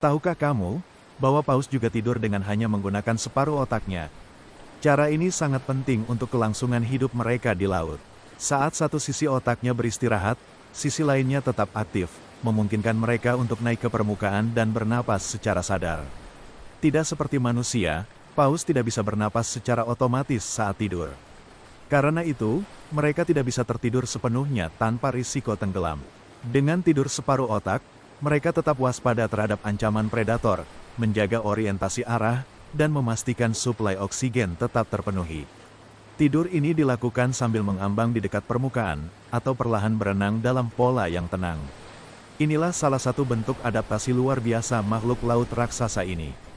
Tahukah kamu, bahwa paus juga tidur dengan hanya menggunakan separuh otaknya? Cara ini sangat penting untuk kelangsungan hidup mereka di laut. Saat satu sisi otaknya beristirahat, sisi lainnya tetap aktif, memungkinkan mereka untuk naik ke permukaan dan bernapas secara sadar. Tidak seperti manusia, paus tidak bisa bernapas secara otomatis saat tidur. Karena itu, mereka tidak bisa tertidur sepenuhnya tanpa risiko tenggelam. Dengan tidur separuh otak, mereka tetap waspada terhadap ancaman predator, menjaga orientasi arah, dan memastikan suplai oksigen tetap terpenuhi. Tidur ini dilakukan sambil mengambang di dekat permukaan, atau perlahan berenang dalam pola yang tenang. Inilah salah satu bentuk adaptasi luar biasa makhluk laut raksasa ini.